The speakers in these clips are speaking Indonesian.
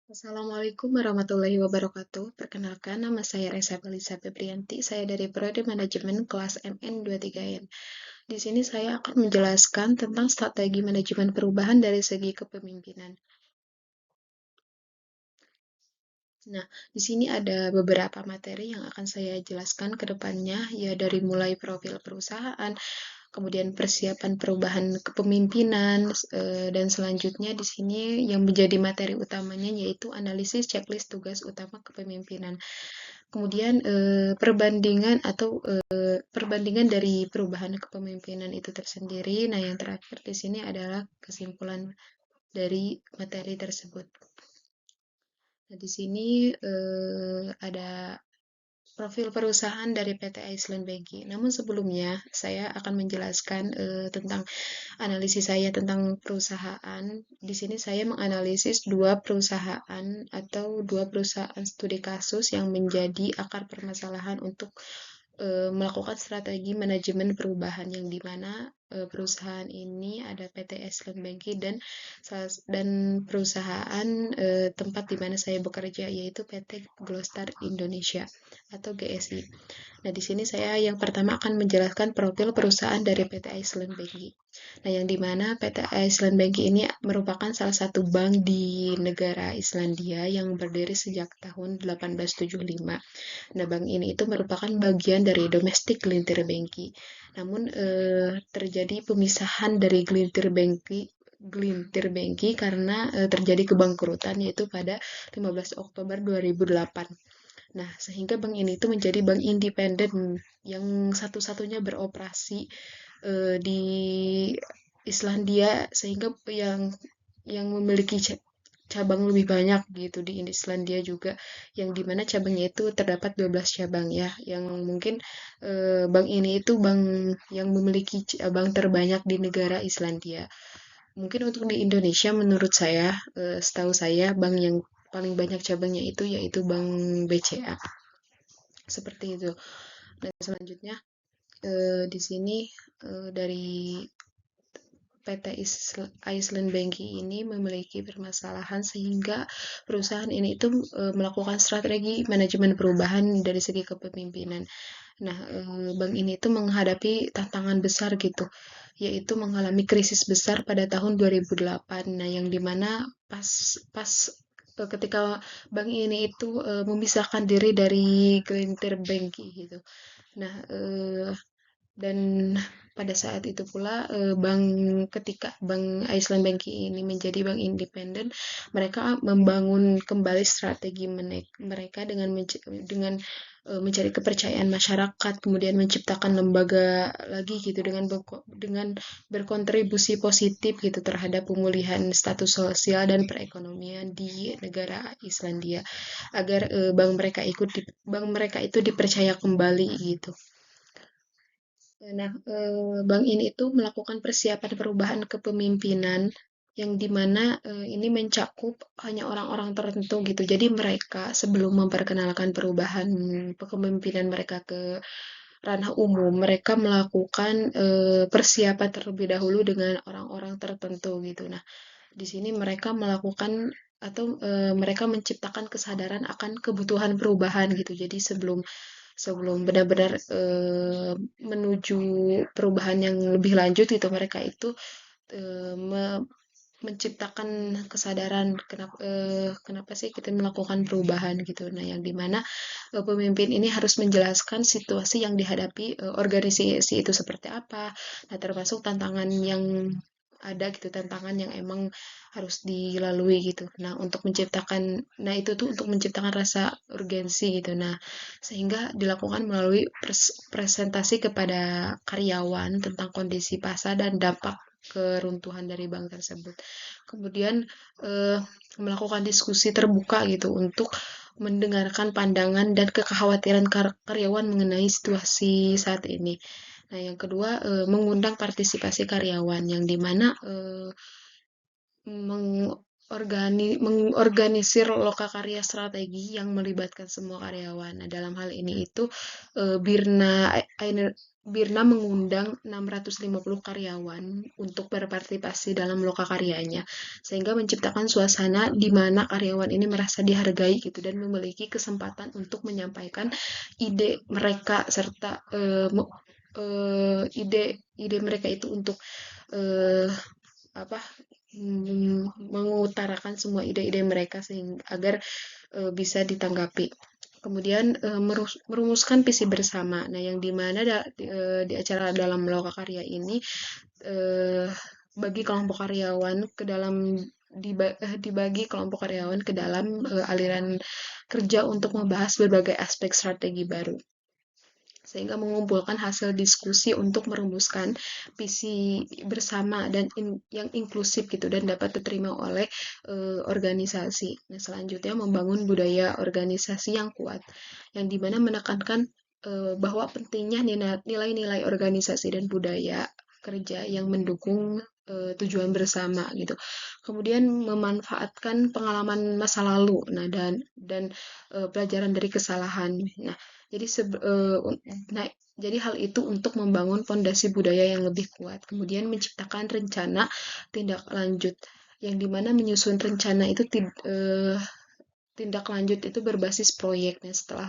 Assalamualaikum warahmatullahi wabarakatuh. Perkenalkan, nama saya Reza Belisa Febrianti. Saya dari Prodi Manajemen kelas MN23N. Di sini saya akan menjelaskan tentang strategi manajemen perubahan dari segi kepemimpinan. Nah, di sini ada beberapa materi yang akan saya jelaskan ke depannya, ya dari mulai profil perusahaan, kemudian persiapan perubahan kepemimpinan, dan selanjutnya di sini yang menjadi materi utamanya yaitu analisis checklist tugas utama kepemimpinan. Kemudian perbandingan dari perubahan kepemimpinan itu tersendiri. Nah, yang terakhir di sini adalah kesimpulan dari materi tersebut. Nah, di sini ada profil perusahaan dari PT Iceland Banking. Namun sebelumnya saya akan menjelaskan tentang analisis saya tentang perusahaan. Di sini saya menganalisis dua perusahaan atau dua perusahaan studi kasus yang menjadi akar permasalahan untuk melakukan strategi manajemen perubahan yang dimana perusahaan ini ada PT Iceland Banking dan perusahaan tempat di mana saya bekerja yaitu PT Glostar Indonesia atau GSI. Nah, di sini saya yang pertama akan menjelaskan profil perusahaan dari PT Iceland Banking. Nah, yang dimana PT Iceland Banking ini merupakan salah satu bank di negara Islandia yang berdiri sejak tahun 1875. Nah, bank ini itu merupakan bagian dari domestik Gelintir Banking. Namun, terjadi pemisahan dari Gelintir Banking karena terjadi kebangkrutan yaitu pada 15 Oktober 2008. Nah, sehingga bank ini itu menjadi bank independen yang satu-satunya beroperasi di Islandia sehingga yang memiliki cabang lebih banyak gitu di Islandia juga yang dimana cabangnya itu terdapat 12 cabang ya yang mungkin bank ini itu bank yang memiliki cabang terbanyak di negara Islandia. Mungkin untuk di Indonesia menurut saya setahu saya bank yang paling banyak cabangnya itu yaitu Bank BCA. Seperti itu. Dan selanjutnya di sini dari PT Iceland Banking ini memiliki permasalahan sehingga perusahaan ini itu melakukan strategi manajemen perubahan dari segi kepemimpinan. Nah, bank ini itu menghadapi tantangan besar gitu, yaitu mengalami krisis besar pada tahun 2008. Nah, yang dimana pas pas ketika bank ini itu memisahkan diri dari Gelintir Banking gitu. Nah, dan pada saat itu pula ketika Bank Iceland Banking ini menjadi bank independen, mereka membangun kembali strategi mereka dengan mencari kepercayaan masyarakat, kemudian menciptakan lembaga lagi gitu dengan berkontribusi positif gitu terhadap pemulihan status sosial dan perekonomian di negara Islandia agar bank mereka itu dipercaya kembali gitu. Nah, bank ini itu melakukan persiapan perubahan kepemimpinan yang dimana ini mencakup hanya orang-orang tertentu gitu. Jadi mereka sebelum memperkenalkan perubahan kepemimpinan mereka ke ranah umum, mereka melakukan persiapan terlebih dahulu dengan orang-orang tertentu gitu. Nah, di sini mereka melakukan atau mereka menciptakan kesadaran akan kebutuhan perubahan gitu. Jadi sebelum sebelum benar-benar menuju perubahan yang lebih lanjut gitu mereka itu menciptakan kesadaran kenapa sih kita melakukan perubahan gitu. Nah, yang dimana pemimpin ini harus menjelaskan situasi yang dihadapi organisasi itu seperti apa. Nah, termasuk tantangan yang ada gitu, tantangan yang emang harus dilalui gitu. Nah itu tuh untuk menciptakan rasa urgensi gitu. Nah, sehingga dilakukan melalui presentasi kepada karyawan tentang kondisi pasar dan dampak keruntuhan dari bank tersebut. Kemudian eh, melakukan diskusi terbuka gitu untuk mendengarkan pandangan dan kekhawatiran karyawan mengenai situasi saat ini. Nah, yang kedua, mengundang partisipasi karyawan yang dimana mengorganisir lokakarya strategi yang melibatkan semua karyawan. Nah, dalam hal ini itu Birna Birna mengundang 650 karyawan untuk berpartisipasi dalam lokakaryanya, sehingga menciptakan suasana di mana karyawan ini merasa dihargai gitu dan memiliki kesempatan untuk menyampaikan ide mereka serta ide mereka itu untuk eh, apa mengutarakan semua ide-ide mereka sehingga agar bisa ditanggapi. Kemudian merumuskan visi bersama. Nah, yang dimana di acara dalam lokakarya ini eh, bagi kelompok karyawan ke dalam dibagi kelompok karyawan ke dalam aliran kerja untuk membahas berbagai aspek strategi baru sehingga mengumpulkan hasil diskusi untuk merumuskan visi bersama dan yang inklusif gitu dan dapat diterima oleh organisasi. Nah, selanjutnya membangun budaya organisasi yang kuat, yang dimana menekankan bahwa pentingnya nilai-nilai organisasi dan budaya kerja yang mendukung tujuan bersama gitu. Kemudian memanfaatkan pengalaman masa lalu, nah dan pelajaran dari kesalahan. Nah, jadi nah, jadi hal itu untuk membangun fondasi budaya yang lebih kuat. Kemudian menciptakan rencana tindak lanjut yang dimana menyusun rencana itu tindak lanjut itu berbasis proyeknya setelah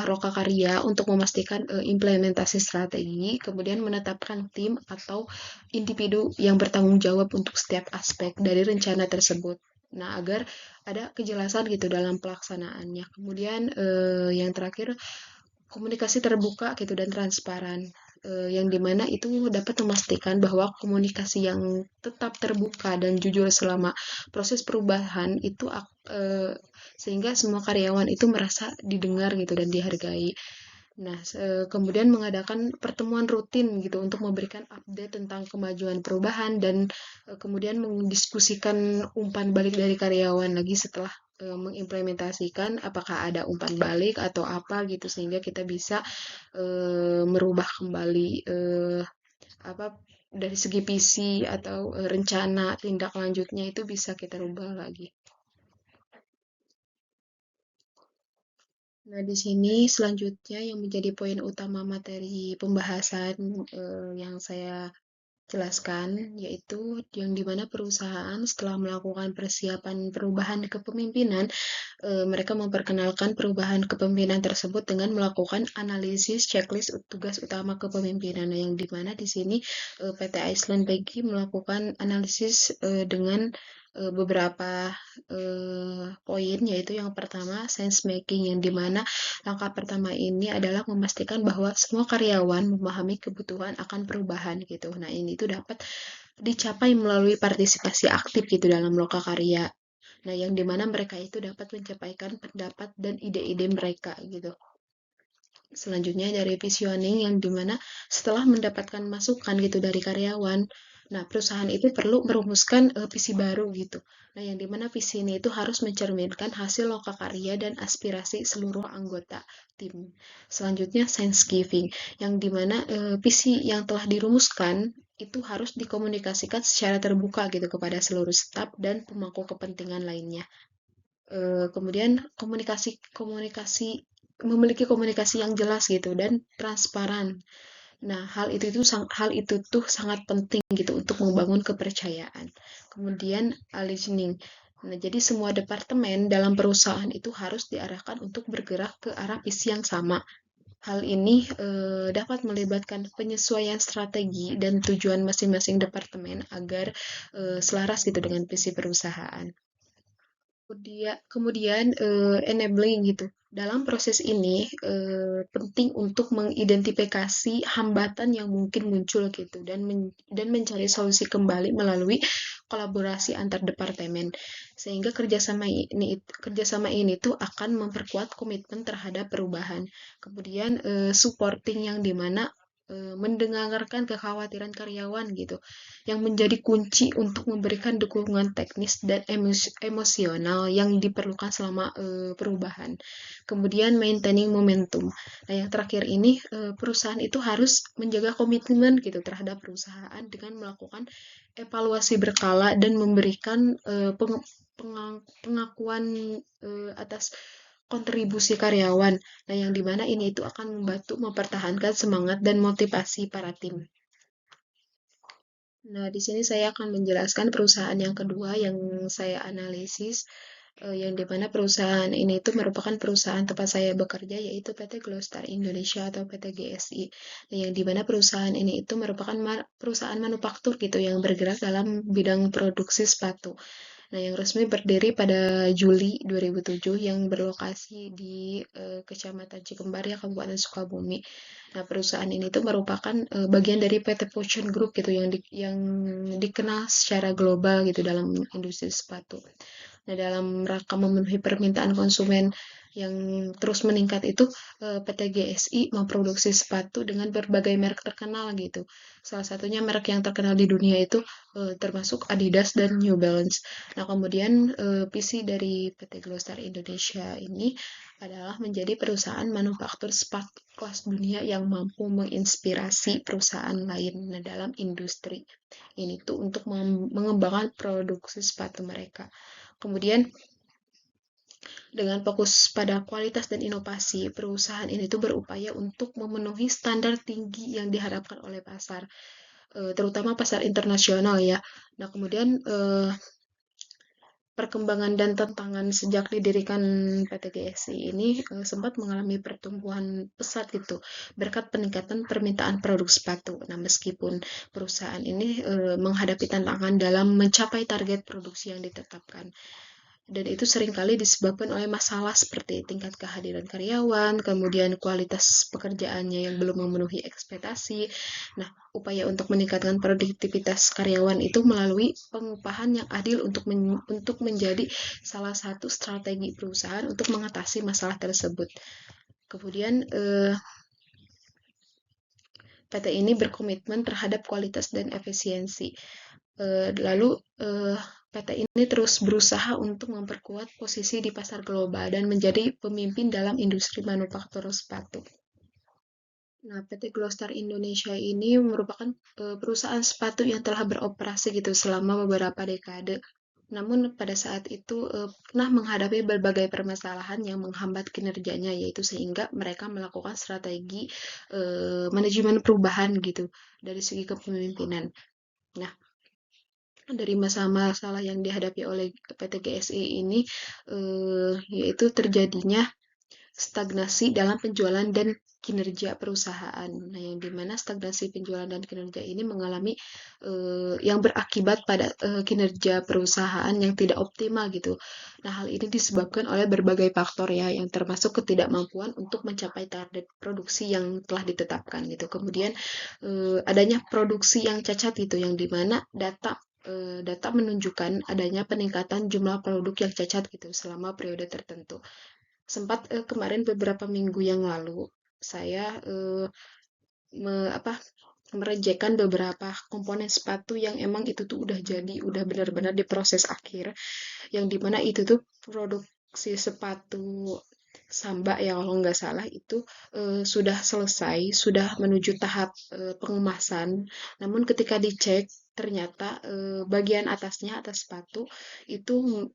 lokakarya untuk memastikan implementasi strategi, kemudian menetapkan tim atau individu yang bertanggung jawab untuk setiap aspek dari rencana tersebut. Nah, agar ada kejelasan gitu dalam pelaksanaannya. Kemudian yang terakhir komunikasi terbuka gitu dan transparan, yang dimana itu dapat memastikan bahwa komunikasi yang tetap terbuka dan jujur selama proses perubahan itu sehingga semua karyawan itu merasa didengar gitu dan dihargai. Nah, kemudian mengadakan pertemuan rutin gitu untuk memberikan update tentang kemajuan perubahan dan kemudian mendiskusikan umpan balik dari karyawan lagi setelah mengimplementasikan apakah ada umpan balik atau apa gitu sehingga kita bisa merubah kembali apa dari segi visi atau rencana tindak lanjutnya itu bisa kita rubah lagi. Nah, di sini selanjutnya yang menjadi poin utama materi pembahasan yang saya jelaskan, yaitu yang dimana perusahaan setelah melakukan persiapan perubahan kepemimpinan, mereka memperkenalkan perubahan kepemimpinan tersebut dengan melakukan analisis checklist tugas utama kepemimpinan. Nah, yang dimana di sini PT Iceland Peggy melakukan analisis dengan beberapa poin, yaitu yang pertama sense making, yang dimana langkah pertama ini adalah memastikan bahwa semua karyawan memahami kebutuhan akan perubahan gitu. Nah, ini tuh dapat dicapai melalui partisipasi aktif gitu dalam lokakarya. Nah, yang dimana mereka itu dapat menyampaikan pendapat dan ide-ide mereka gitu. Selanjutnya dari visioning yang dimana setelah mendapatkan masukan gitu dari karyawan, nah perusahaan itu perlu merumuskan visi baru gitu. Nah, yang dimana visi ini itu harus mencerminkan hasil lokakarya dan aspirasi seluruh anggota tim. Selanjutnya sense giving, yang dimana visi yang telah dirumuskan itu harus dikomunikasikan secara terbuka gitu kepada seluruh staf dan pemangku kepentingan lainnya. Kemudian komunikasi komunikasi memiliki komunikasi yang jelas gitu dan transparan. Nah, hal itu tuh sangat penting gitu untuk membangun kepercayaan. Kemudian listening. Nah, jadi semua departemen dalam perusahaan itu harus diarahkan untuk bergerak ke arah visi yang sama. Hal ini dapat melibatkan penyesuaian strategi dan tujuan masing-masing departemen agar selaras gitu dengan visi perusahaan. Kemudian enabling gitu. Dalam proses ini penting untuk mengidentifikasi hambatan yang mungkin muncul gitu dan mencari solusi kembali melalui kolaborasi antar departemen sehingga kerjasama ini tuh akan memperkuat komitmen terhadap perubahan. Kemudian supporting yang dimana mendengarkan kekhawatiran karyawan gitu yang menjadi kunci untuk memberikan dukungan teknis dan emosional yang diperlukan selama perubahan. Kemudian maintaining momentum. Nah, yang terakhir ini perusahaan itu harus menjaga komitmen gitu terhadap perusahaan dengan melakukan evaluasi berkala dan memberikan pengakuan atas kontribusi karyawan. Nah, yang dimana ini itu akan membantu mempertahankan semangat dan motivasi para tim. Nah, di sini saya akan menjelaskan perusahaan yang kedua yang saya analisis, yang dimana perusahaan ini itu merupakan perusahaan tempat saya bekerja, yaitu PT Glostar Indonesia atau PT GSI. Nah, yang dimana perusahaan ini itu merupakan perusahaan manufaktur gitu yang bergerak dalam bidang produksi sepatu. Nah, yang resmi berdiri pada Juli 2007 yang berlokasi di Kecamatan Cikembar ya, Kabupaten Sukabumi. Nah, perusahaan ini tuh merupakan bagian dari PT Fortune Group gitu yang dikenal secara global gitu dalam industri sepatu. Nah, dalam rangka memenuhi permintaan konsumen yang terus meningkat itu, PT GSI memproduksi sepatu dengan berbagai merek terkenal gitu. Salah satunya merek yang terkenal di dunia itu termasuk Adidas dan New Balance. Nah, kemudian visi dari PT Glostar Indonesia ini adalah menjadi perusahaan manufaktur sepatu kelas dunia yang mampu menginspirasi perusahaan lain dalam industri ini tuh untuk mengembangkan produksi sepatu mereka. Kemudian dengan fokus pada kualitas dan inovasi, perusahaan ini tuh berupaya untuk memenuhi standar tinggi yang diharapkan oleh pasar, terutama pasar internasional ya. Nah, kemudian perkembangan dan tantangan sejak didirikan PT GSI ini sempat mengalami pertumbuhan pesat gitu berkat peningkatan permintaan produk sepatu. Nah, meskipun perusahaan ini menghadapi tantangan dalam mencapai target produksi yang ditetapkan. Dan itu seringkali disebabkan oleh masalah seperti tingkat kehadiran karyawan, kemudian kualitas pekerjaannya yang belum memenuhi ekspektasi. Nah, upaya untuk meningkatkan produktivitas karyawan itu melalui pengupahan yang adil untuk menjadi salah satu strategi perusahaan untuk mengatasi masalah tersebut. Kemudian PT ini berkomitmen terhadap kualitas dan efisiensi. Lalu PT ini terus berusaha untuk memperkuat posisi di pasar global dan menjadi pemimpin dalam industri manufaktur sepatu. Nah, PT Glostar Indonesia ini merupakan perusahaan sepatu yang telah beroperasi gitu selama beberapa dekade. Namun pada saat itu pernah menghadapi berbagai permasalahan yang menghambat kinerjanya, yaitu sehingga mereka melakukan strategi manajemen perubahan gitu dari segi kepemimpinan. Nah, dari masalah-masalah yang dihadapi oleh PT GSI ini yaitu terjadinya stagnasi dalam penjualan dan kinerja perusahaan. Nah, yang dimana stagnasi penjualan dan kinerja ini mengalami yang berakibat pada kinerja perusahaan yang tidak optimal gitu. Nah, hal ini disebabkan oleh berbagai faktor ya, yang termasuk ketidakmampuan untuk mencapai target produksi yang telah ditetapkan gitu. Kemudian adanya produksi yang cacat gitu, yang dimana data menunjukkan adanya peningkatan jumlah produk yang cacat gitu selama periode tertentu. Sempat kemarin beberapa minggu yang lalu saya merejekkan beberapa komponen sepatu yang emang itu tuh udah jadi, udah benar-benar di proses akhir, yang dimana itu tuh produksi sepatu Samba ya kalau nggak salah itu sudah selesai, sudah menuju tahap pengemasan. Namun ketika dicek ternyata bagian atasnya atas sepatu itu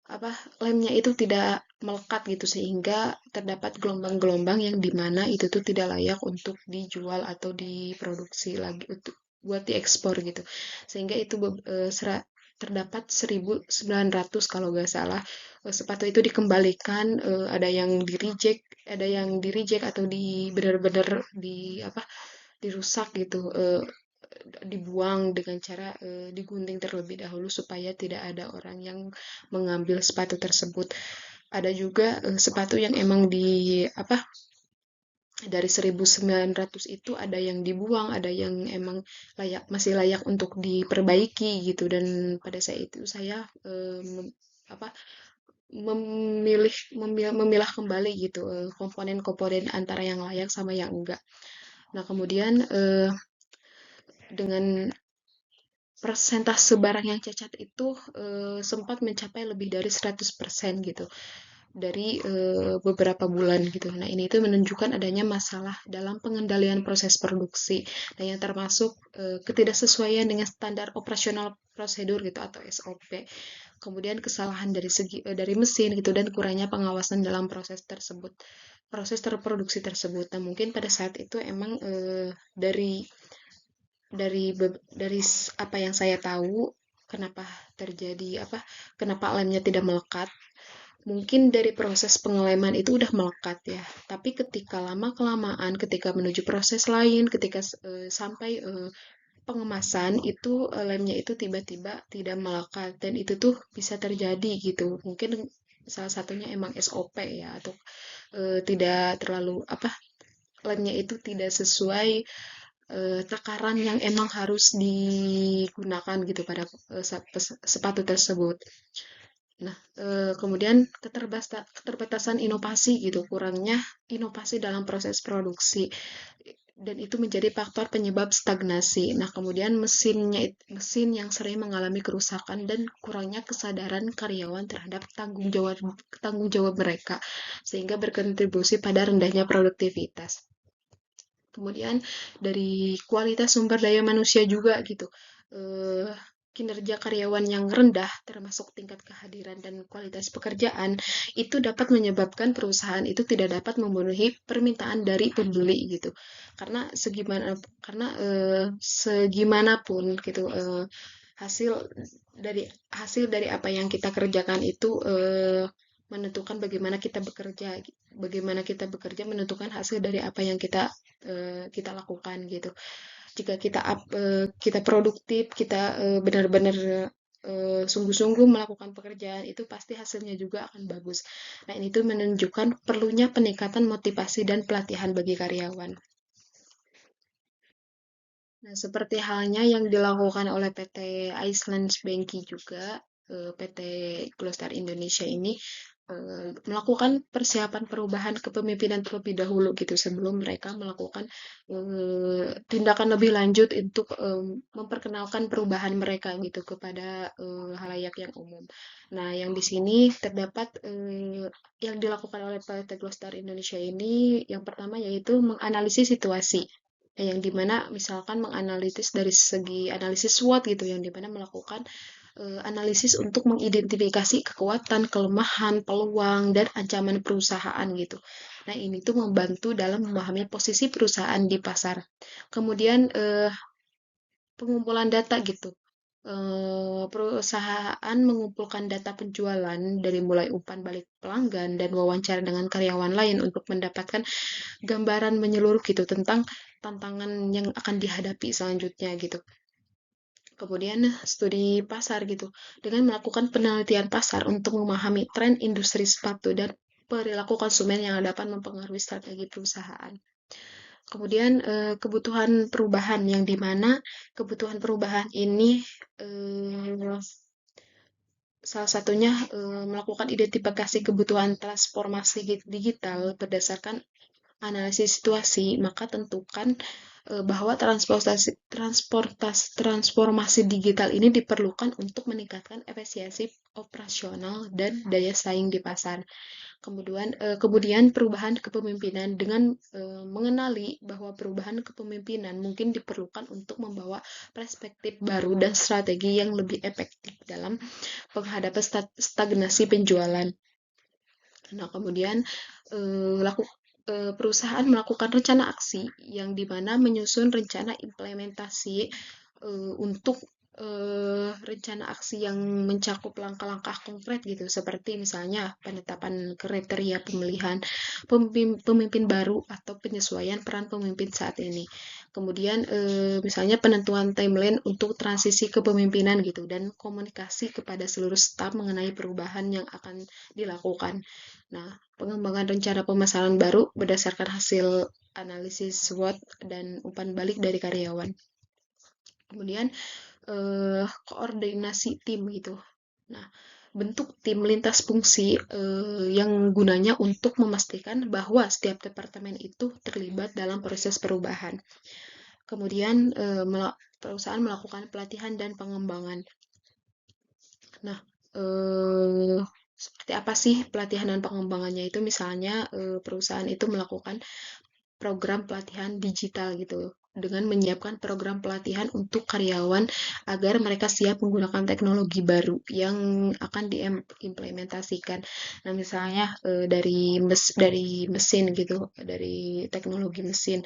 apa lemnya itu tidak melekat gitu sehingga terdapat gelombang-gelombang yang dimana itu tuh tidak layak untuk dijual atau diproduksi lagi untuk buat diekspor gitu sehingga itu terdapat 1.900 kalau nggak salah sepatu itu dikembalikan ada yang di reject atau di benar-benar di apa dirusak gitu dibuang dengan cara digunting terlebih dahulu supaya tidak ada orang yang mengambil sepatu tersebut. Ada juga sepatu yang emang dari 1.900 itu ada yang dibuang, ada yang emang masih layak untuk diperbaiki gitu dan pada saat itu saya apa memilah kembali gitu komponen-komponen antara yang layak sama yang enggak. Nah, kemudian dengan persentase barang yang cacat itu sempat mencapai lebih dari 100% gitu. dari beberapa bulan gitu. Nah, ini itu menunjukkan adanya masalah dalam pengendalian proses produksi. Nah, yang termasuk ketidaksesuaian dengan standar operasional prosedur gitu atau SOP. Kemudian kesalahan dari segi dari mesin gitu dan kurangnya pengawasan dalam proses tersebut. Proses terproduksi tersebut. Nah, mungkin pada saat itu emang dari apa yang saya tahu kenapa terjadi kenapa lemnya tidak melekat. Mungkin dari proses pengeleman itu udah melekat ya, tapi ketika lama-kelamaan, ketika menuju proses lain, ketika sampai pengemasan itu lemnya itu tiba-tiba tidak melekat dan itu tuh bisa terjadi gitu. Mungkin salah satunya emang SOP ya atau tidak terlalu lemnya itu tidak sesuai takaran yang emang harus digunakan gitu pada sepatu tersebut. Nah, kemudian keterbatasan inovasi gitu, kurangnya inovasi dalam proses produksi dan itu menjadi faktor penyebab stagnasi. Nah, kemudian mesin yang sering mengalami kerusakan dan kurangnya kesadaran karyawan terhadap tanggung jawab mereka sehingga berkontribusi pada rendahnya produktivitas. Kemudian dari kualitas sumber daya manusia juga gitu. Eh, Kinerja karyawan yang rendah termasuk tingkat kehadiran dan kualitas pekerjaan itu dapat menyebabkan perusahaan itu tidak dapat memenuhi permintaan dari pembeli gitu. Segimanapun gitu hasil hasil dari apa yang kita kerjakan itu menentukan bagaimana kita bekerja menentukan hasil dari apa yang kita lakukan gitu. Jika kita produktif, kita benar-benar sungguh-sungguh melakukan pekerjaan itu pasti hasilnya juga akan bagus. Nah, ini tuh menunjukkan perlunya peningkatan motivasi dan pelatihan bagi karyawan. Nah, seperti halnya yang dilakukan oleh PT Iceland Banky juga, PT Glostar Indonesia ini melakukan persiapan perubahan kepemimpinan terlebih dahulu gitu sebelum mereka melakukan tindakan lebih lanjut untuk memperkenalkan perubahan mereka gitu kepada halayak yang umum. Nah, yang di sini terdapat yang dilakukan oleh PT Glostar Indonesia ini yang pertama yaitu menganalisis situasi yang dimana misalkan menganalisis dari segi analisis SWOT gitu yang dimana melakukan analisis untuk mengidentifikasi kekuatan, kelemahan, peluang, dan ancaman perusahaan gitu. Nah, ini tuh membantu dalam memahami posisi perusahaan di pasar. Kemudian pengumpulan data gitu. Perusahaan mengumpulkan data penjualan dari mulai umpan balik pelanggan dan wawancara dengan karyawan lain untuk mendapatkan gambaran menyeluruh gitu tentang tantangan yang akan dihadapi selanjutnya gitu. Kemudian studi pasar gitu, dengan melakukan penelitian pasar untuk memahami tren industri sepatu dan perilaku konsumen yang dapat mempengaruhi strategi perusahaan. Kemudian kebutuhan perubahan yang dimana kebutuhan perubahan ini salah satunya melakukan identifikasi kebutuhan transformasi digital berdasarkan analisis situasi, maka tentukan bahwa transformasi digital ini diperlukan untuk meningkatkan efisiensi operasional dan daya saing di pasar. Kemudian perubahan kepemimpinan dengan mengenali bahwa perubahan kepemimpinan mungkin diperlukan untuk membawa perspektif baru dan strategi yang lebih efektif dalam menghadapi stagnasi penjualan. Nah, kemudian perusahaan melakukan rencana aksi yang dimana menyusun rencana implementasi untuk rencana aksi yang mencakup langkah-langkah konkret gitu seperti misalnya penetapan kriteria pemilihan pemimpin baru atau penyesuaian peran pemimpin saat ini. Kemudian misalnya penentuan timeline untuk transisi kepemimpinan gitu dan komunikasi kepada seluruh staf mengenai perubahan yang akan dilakukan. Nah, pengembangan rencana pemasaran baru berdasarkan hasil analisis SWOT dan umpan balik dari karyawan. Kemudian koordinasi tim gitu. Nah, bentuk tim lintas fungsi yang gunanya untuk memastikan bahwa setiap departemen itu terlibat dalam proses perubahan. Kemudian perusahaan melakukan pelatihan dan pengembangan. Nah, Seperti apa sih pelatihan dan pengembangannya itu? Misalnya perusahaan itu melakukan program pelatihan digital gitu dengan menyiapkan program pelatihan untuk karyawan agar mereka siap menggunakan teknologi baru yang akan diimplementasikan. Nah, misalnya dari mesin gitu, dari teknologi mesin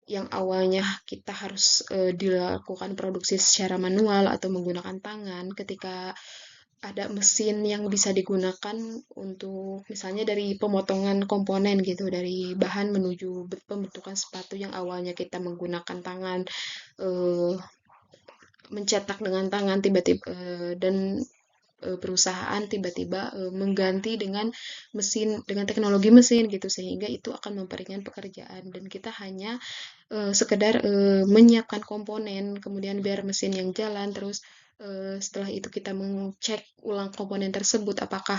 yang awalnya kita harus dilakukan produksi secara manual atau menggunakan tangan, ketika ada mesin yang bisa digunakan untuk misalnya dari pemotongan komponen gitu, dari bahan menuju pembentukan sepatu yang awalnya kita menggunakan tangan, eh, mencetak dengan tangan tiba-tiba dan perusahaan tiba-tiba mengganti dengan mesin dengan teknologi mesin gitu, sehingga itu akan memperingan pekerjaan dan kita hanya sekedar menyiapkan komponen, kemudian biar mesin yang jalan, terus setelah itu kita mengecek ulang komponen tersebut apakah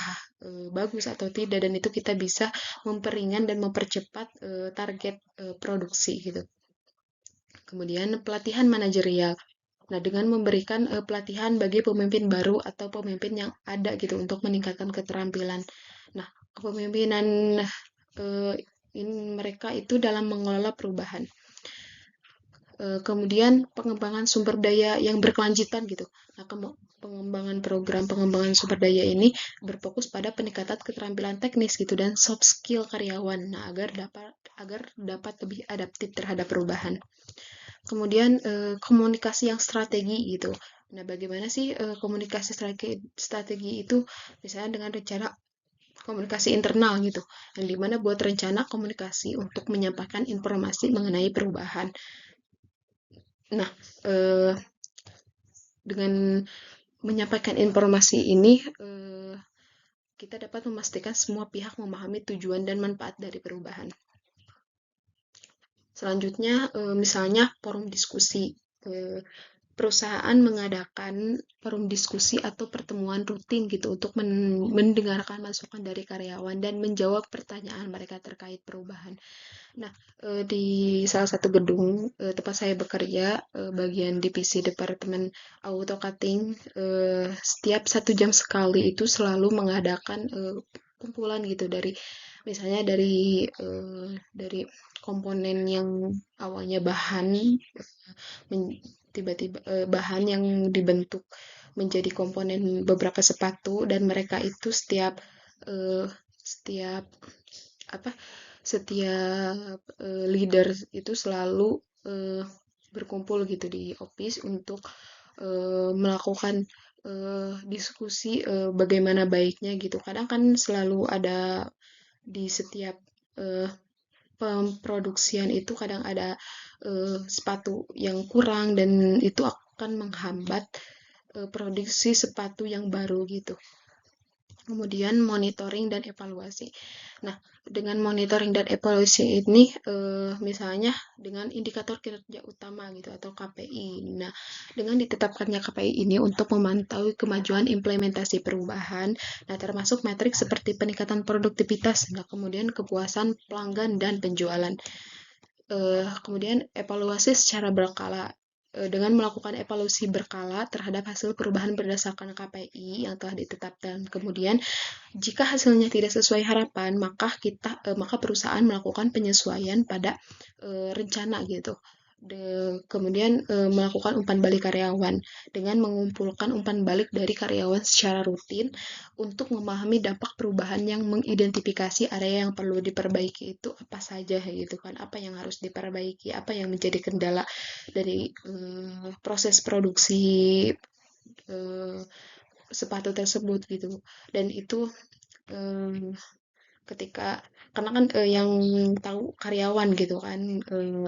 bagus atau tidak, dan itu kita bisa memperingan dan mempercepat target produksi gitu. Kemudian pelatihan manajerial. Nah, dengan memberikan pelatihan bagi pemimpin baru atau pemimpin yang ada gitu untuk meningkatkan keterampilan. Nah, kepemimpinan eh, mereka itu dalam mengelola perubahan. Kemudian pengembangan sumber daya yang berkelanjutan gitu. Nah, pengembangan program pengembangan sumber daya ini berfokus pada peningkatan keterampilan teknis gitu dan soft skill karyawan. Nah, agar dapat lebih adaptif terhadap perubahan. Kemudian komunikasi yang strategi gitu. Nah, bagaimana sih komunikasi strategi itu? Misalnya dengan rencana komunikasi internal gitu, yang dimana buat rencana komunikasi untuk menyampaikan informasi mengenai perubahan. Nah, eh, dengan menyampaikan informasi ini, kita dapat memastikan semua pihak memahami tujuan dan manfaat dari perubahan. Selanjutnya, misalnya forum diskusi. Eh, Perusahaan mengadakan forum diskusi atau pertemuan rutin gitu untuk mendengarkan masukan dari karyawan dan menjawab pertanyaan mereka terkait perubahan. Nah, di salah satu gedung tempat saya bekerja, bagian divisi Departemen Auto Cutting, setiap 1 jam sekali itu selalu mengadakan kumpulan gitu misalnya dari komponen yang awalnya bahan, tiba-tiba bahan yang dibentuk menjadi komponen beberapa sepatu, dan mereka itu eh, setiap apa setiap leader itu selalu eh, berkumpul gitu di office untuk melakukan diskusi bagaimana baiknya gitu. Kadang kan selalu ada di setiap eh, pemproduksian itu kadang ada sepatu yang kurang dan itu akan menghambat produksi sepatu yang baru gitu. Kemudian monitoring dan evaluasi. Nah, dengan monitoring dan evaluasi ini, misalnya dengan indikator kinerja utama gitu atau KPI. Nah, dengan ditetapkannya KPI ini untuk memantau kemajuan implementasi perubahan, nah termasuk metrik seperti peningkatan produktivitas, nah kemudian kepuasan pelanggan dan penjualan. Kemudian evaluasi secara berkala. Dengan melakukan evaluasi berkala terhadap hasil perubahan berdasarkan KPI yang telah ditetapkan. Kemudian jika hasilnya tidak sesuai harapan, maka perusahaan melakukan penyesuaian pada rencana gitu. Kemudian melakukan umpan balik karyawan dengan mengumpulkan umpan balik dari karyawan secara rutin untuk memahami dampak perubahan, yang mengidentifikasi area yang perlu diperbaiki itu apa saja gitu kan, apa yang harus diperbaiki, apa yang menjadi kendala dari proses produksi eh, sepatu tersebut gitu. Dan itu eh, ketika karena kan yang tahu karyawan gitu kan,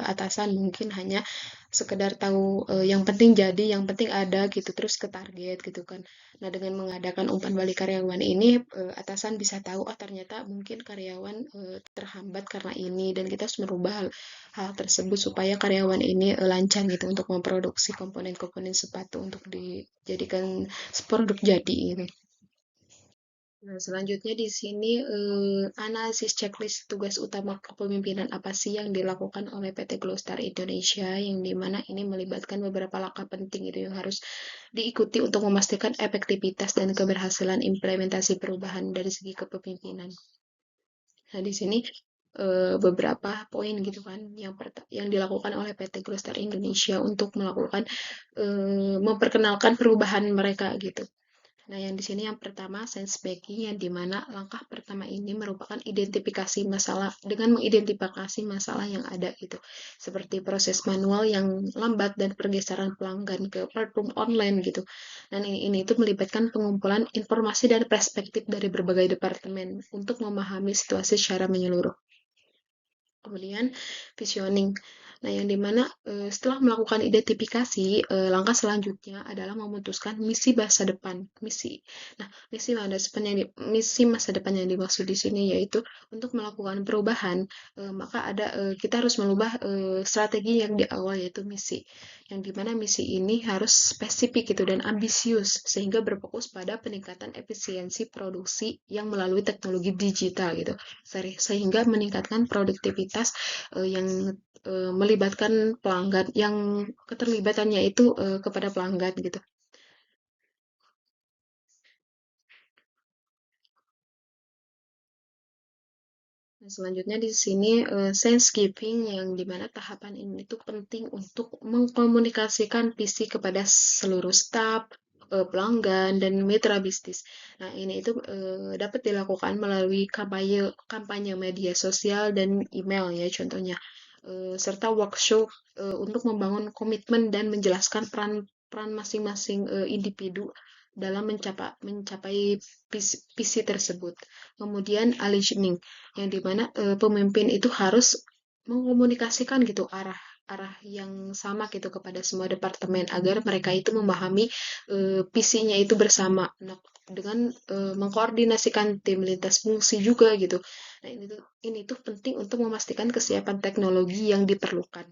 atasan mungkin hanya sekedar tahu yang penting jadi, yang penting ada gitu, terus ke target gitu kan. Nah, dengan mengadakan umpan balik karyawan ini, atasan bisa tahu oh ternyata mungkin karyawan terhambat karena ini, dan kita harus merubah hal tersebut supaya karyawan ini lancar gitu untuk memproduksi komponen-komponen sepatu untuk dijadikan produk jadi gitu. Nah, selanjutnya di sini analisis checklist tugas utama kepemimpinan apa sih yang dilakukan oleh PT Globestar Indonesia, yang dimana ini melibatkan beberapa langkah penting itu yang harus diikuti untuk memastikan efektivitas dan keberhasilan implementasi perubahan dari segi kepemimpinan. Nah, di sini beberapa poin gitu kan yang dilakukan oleh PT Globestar Indonesia untuk melakukan memperkenalkan perubahan mereka gitu. Nah, yang di sini yang pertama sense making, yang dimana langkah pertama ini merupakan identifikasi masalah dengan mengidentifikasi masalah yang ada gitu, seperti proses manual yang lambat dan pergeseran pelanggan ke platform online gitu. Dan ini itu melibatkan pengumpulan informasi dan perspektif dari berbagai departemen untuk memahami situasi secara menyeluruh. Kemudian visioning. Nah, yang dimana setelah melakukan identifikasi, langkah selanjutnya adalah memutuskan misi masa depan. Nah, misi masa depan yang dimaksud di sini yaitu untuk melakukan perubahan, maka kita harus merubah strategi yang di awal yaitu misi. Yang dimana misi ini harus spesifik gitu dan ambisius sehingga berfokus pada peningkatan efisiensi produksi yang melalui teknologi digital gitu sehingga meningkatkan produktivitas yang melibatkan pelanggan yang keterlibatannya itu kepada pelanggan gitu. Nah, selanjutnya di sini sense giving yang dimana tahapan ini itu penting untuk mengkomunikasikan visi kepada seluruh staf, pelanggan dan mitra bisnis. Nah, ini itu dapat dilakukan melalui kampanye kampanye media sosial dan email ya contohnya. Serta workshop untuk membangun komitmen dan menjelaskan peran peran masing-masing individu dalam mencapai visi tersebut. Kemudian alignment yang dimana pemimpin itu harus mengkomunikasikan gitu arah arah yang sama gitu kepada semua departemen agar mereka itu memahami visinya itu bersama. Nah, dengan mengkoordinasikan tim lintas fungsi juga gitu. Nah, ini tuh penting untuk memastikan kesiapan teknologi yang diperlukan.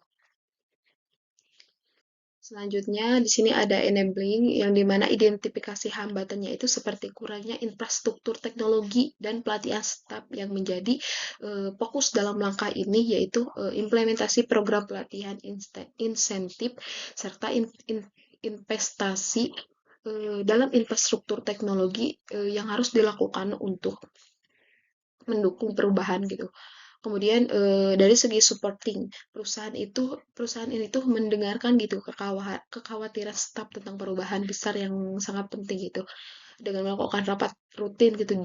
Selanjutnya, di sini ada enabling, yang dimana identifikasi hambatannya itu seperti kurangnya infrastruktur teknologi dan pelatihan staf yang menjadi fokus dalam langkah ini, yaitu implementasi program pelatihan insentif serta investasi dalam infrastruktur teknologi yang harus dilakukan untuk mendukung perubahan gitu. Kemudian dari segi supporting, perusahaan ini tuh mendengarkan gitu kekhawatiran staf tentang perubahan besar yang sangat penting gitu. Dengan melakukan rapat rutin gitu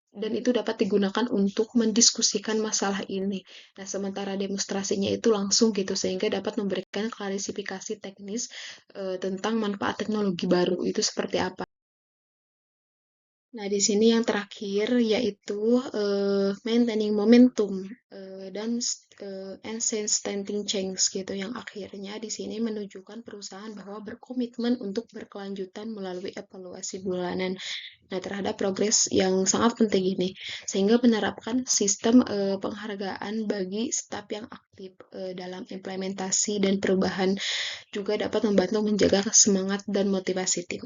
dan itu dapat digunakan untuk mendiskusikan masalah ini. Nah, sementara demonstrasinya itu langsung gitu sehingga dapat memberikan klarifikasi teknis tentang manfaat teknologi baru itu seperti apa. Nah, di sini yang terakhir yaitu maintaining momentum dan standing change gitu yang akhirnya di sini menunjukkan perusahaan bahwa berkomitmen untuk berkelanjutan melalui evaluasi bulanan. Nah, terhadap progres yang sangat penting ini sehingga menerapkan sistem penghargaan bagi staf yang aktif dalam implementasi dan perubahan juga dapat membantu menjaga semangat dan motivasi tim.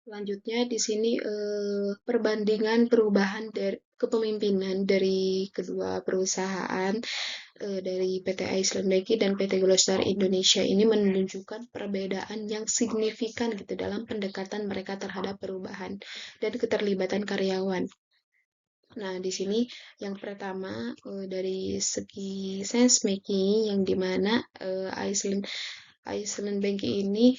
Selanjutnya di sini perbandingan perubahan dari kepemimpinan dari kedua perusahaan dari PT Iceland Banking dan PT Globestar Indonesia ini menunjukkan perbedaan yang signifikan gitu dalam pendekatan mereka terhadap perubahan dan keterlibatan karyawan. Nah, di sini yang pertama dari segi sense making yang dimana Iceland Bank ini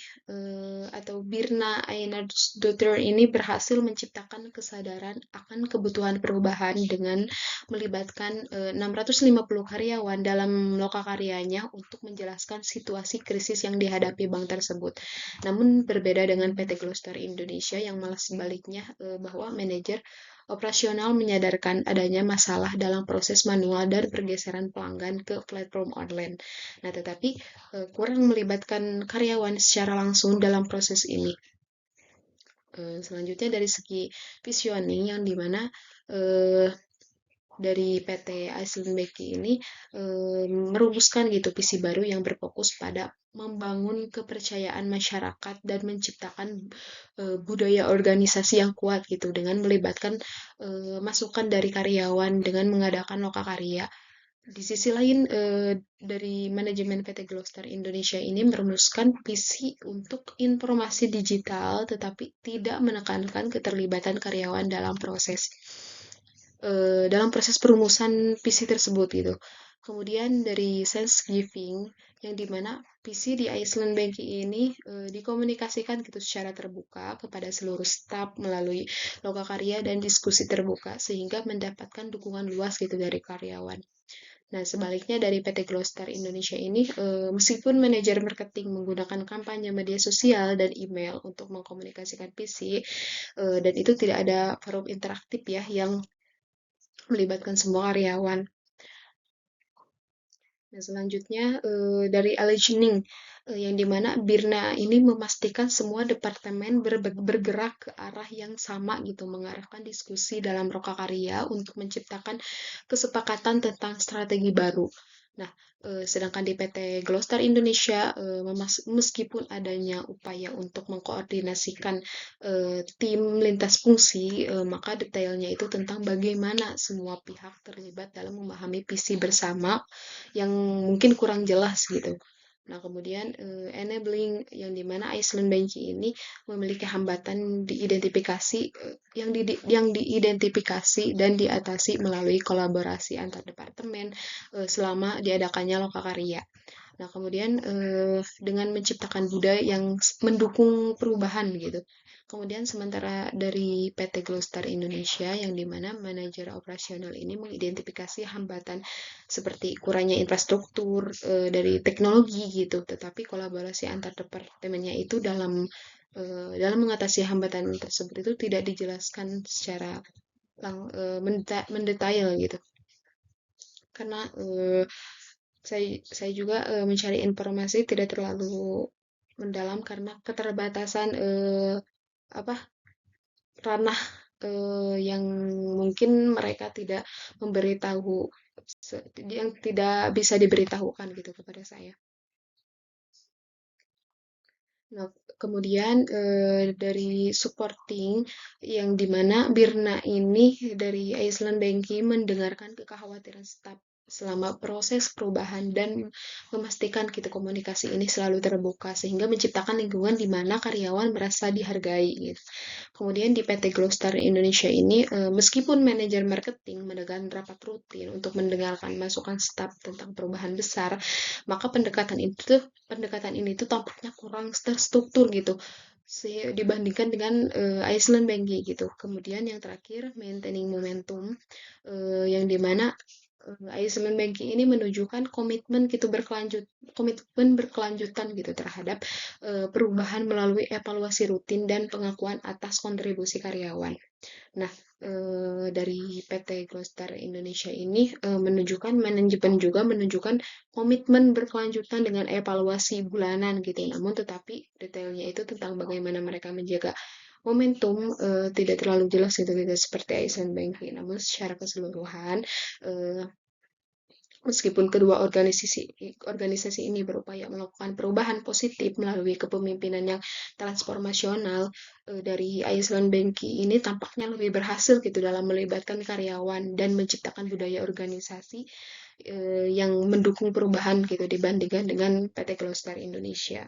atau Birna Einarsdóttir ini berhasil menciptakan kesadaran akan kebutuhan perubahan dengan melibatkan 650 karyawan dalam lokakaryanya untuk menjelaskan situasi krisis yang dihadapi bank tersebut. Namun berbeda dengan PT Globestar Indonesia yang malah sebaliknya bahwa manajer operasional menyadarkan adanya masalah dalam proses manual dan pergeseran pelanggan ke platform online. Nah, tetapi kurang melibatkan karyawan secara langsung dalam proses ini. Selanjutnya dari segi visioning yang dimana dari PT Iceland Banking ini merumuskan gitu visi baru yang berfokus pada membangun kepercayaan masyarakat dan menciptakan budaya organisasi yang kuat gitu dengan melibatkan masukan dari karyawan dengan mengadakan lokakarya. Di sisi lain, dari manajemen PT Gloster Indonesia ini merumuskan visi untuk informasi digital, tetapi tidak menekankan keterlibatan karyawan dalam proses perumusan visi tersebut gitu. Kemudian dari sense giving, yang dimana visi di Iceland Banking ini dikomunikasikan gitu secara terbuka kepada seluruh staf melalui lokakarya dan diskusi terbuka sehingga mendapatkan dukungan luas gitu dari karyawan. Nah, sebaliknya dari PT Gloster Indonesia ini, meskipun manajer marketing menggunakan kampanye media sosial dan email untuk mengkomunikasikan visi, dan itu tidak ada forum interaktif ya yang melibatkan semua karyawan. Nah, selanjutnya dari Alignment, yang dimana Birna ini memastikan semua departemen bergerak ke arah yang sama gitu, mengarahkan diskusi dalam Rokakarya untuk menciptakan kesepakatan tentang strategi baru. Nah, sedangkan di PT Gloster Indonesia, meskipun adanya upaya untuk mengkoordinasikan tim lintas fungsi, maka detailnya itu tentang bagaimana semua pihak terlibat dalam memahami visi bersama yang mungkin kurang jelas gitu. Nah, kemudian enabling yang dimana Iceland Banking ini memiliki hambatan diidentifikasi yang diidentifikasi dan diatasi melalui kolaborasi antar departemen selama diadakannya lokakarya. Nah, kemudian dengan menciptakan budaya yang mendukung perubahan gitu. Kemudian sementara dari PT Gloster Indonesia yang dimana manajer operasional ini mengidentifikasi hambatan seperti kurangnya infrastruktur dari teknologi gitu, tetapi kolaborasi antar departemennya itu dalam mengatasi hambatan tersebut itu tidak dijelaskan secara mendetail gitu. Karena saya juga mencari informasi tidak terlalu mendalam karena keterbatasan apa ranah yang mungkin mereka tidak memberitahu yang tidak bisa diberitahukan gitu kepada saya. Nah, kemudian dari supporting yang dimana Birna ini dari Iceland Banking mendengarkan kekhawatiran staf selama proses perubahan dan memastikan gitu komunikasi ini selalu terbuka sehingga menciptakan lingkungan di mana karyawan merasa dihargai gitu. Kemudian di PT Gloster Indonesia ini, meskipun manajer marketing mengadakan rapat rutin untuk mendengarkan masukan staf tentang perubahan besar, maka pendekatan ini tuh tampaknya kurang terstruktur gitu dibandingkan dengan Iceland Banking gitu. Kemudian yang terakhir maintaining momentum yang dimana Iceland Banking ini menunjukkan komitmen berkelanjutan gitu terhadap perubahan melalui evaluasi rutin dan pengakuan atas kontribusi karyawan. Nah, dari PT Gloster Indonesia ini manajemen juga menunjukkan komitmen berkelanjutan dengan evaluasi bulanan gitu. Namun tetapi detailnya itu tentang bagaimana mereka menjaga momentum tidak terlalu jelas gitu, tidak seperti Iceland Banking. Namun secara keseluruhan meskipun kedua organisasi ini berupaya melakukan perubahan positif melalui kepemimpinan yang transformasional, dari Iceland Banking ini tampaknya lebih berhasil gitu dalam melibatkan karyawan dan menciptakan budaya organisasi yang mendukung perubahan gitu dibandingkan dengan PT Gloster Indonesia.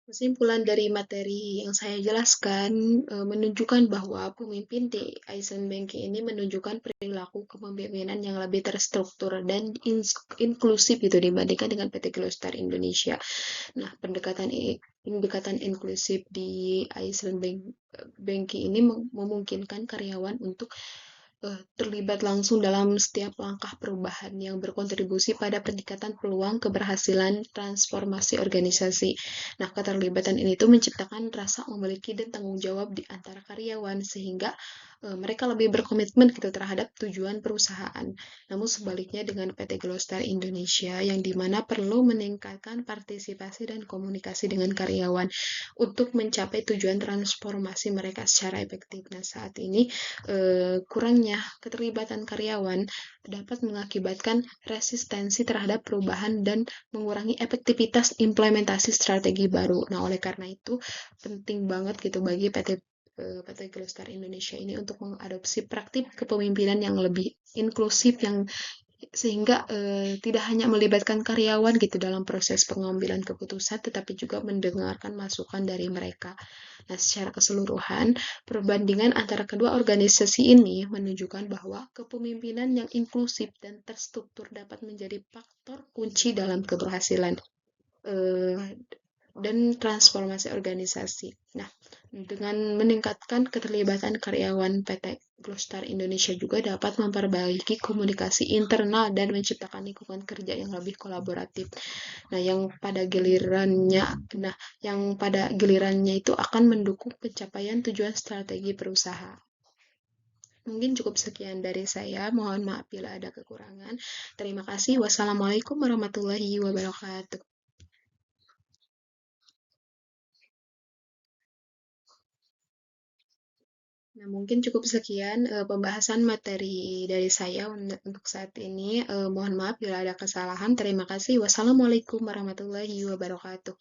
Kesimpulan dari materi yang saya jelaskan menunjukkan bahwa pemimpin di Iceland Banking ini menunjukkan perilaku kepemimpinan yang lebih terstruktur dan inklusif gitu dibandingkan dengan PT Gloster Indonesia. Nah, pendekatan inklusif di Iceland Banking ini memungkinkan karyawan untuk terlibat langsung dalam setiap langkah perubahan yang berkontribusi pada peningkatan peluang keberhasilan transformasi organisasi. Nah, keterlibatan ini tuh menciptakan rasa memiliki dan tanggung jawab di antara karyawan sehingga mereka lebih berkomitmen gitu terhadap tujuan perusahaan. Namun sebaliknya dengan PT Glostar Indonesia yang dimana perlu meningkatkan partisipasi dan komunikasi dengan karyawan untuk mencapai tujuan transformasi mereka secara efektif. Nah, saat ini kurangnya keterlibatan karyawan dapat mengakibatkan resistensi terhadap perubahan dan mengurangi efektivitas implementasi strategi baru. Nah, oleh karena itu penting banget gitu bagi PT Glostar Indonesia ini untuk mengadopsi praktik kepemimpinan yang lebih inklusif yang sehingga tidak hanya melibatkan karyawan gitu dalam proses pengambilan keputusan, tetapi juga mendengarkan masukan dari mereka. Nah, secara keseluruhan, perbandingan antara kedua organisasi ini menunjukkan bahwa kepemimpinan yang inklusif dan terstruktur dapat menjadi faktor kunci dalam keberhasilan eh, dan transformasi organisasi. Nah, dengan meningkatkan keterlibatan karyawan PT Glostar Indonesia juga dapat memperbaiki komunikasi internal dan menciptakan lingkungan kerja yang lebih kolaboratif. Nah, yang pada gilirannya itu akan mendukung pencapaian tujuan strategi perusahaan. Mungkin cukup sekian dari saya. Mohon maaf bila ada kekurangan. Terima kasih. Wassalamualaikum warahmatullahi wabarakatuh. Nah, mungkin cukup sekian pembahasan materi dari saya untuk saat ini. Mohon maaf bila ada kesalahan. Terima kasih. Wassalamualaikum warahmatullahi wabarakatuh.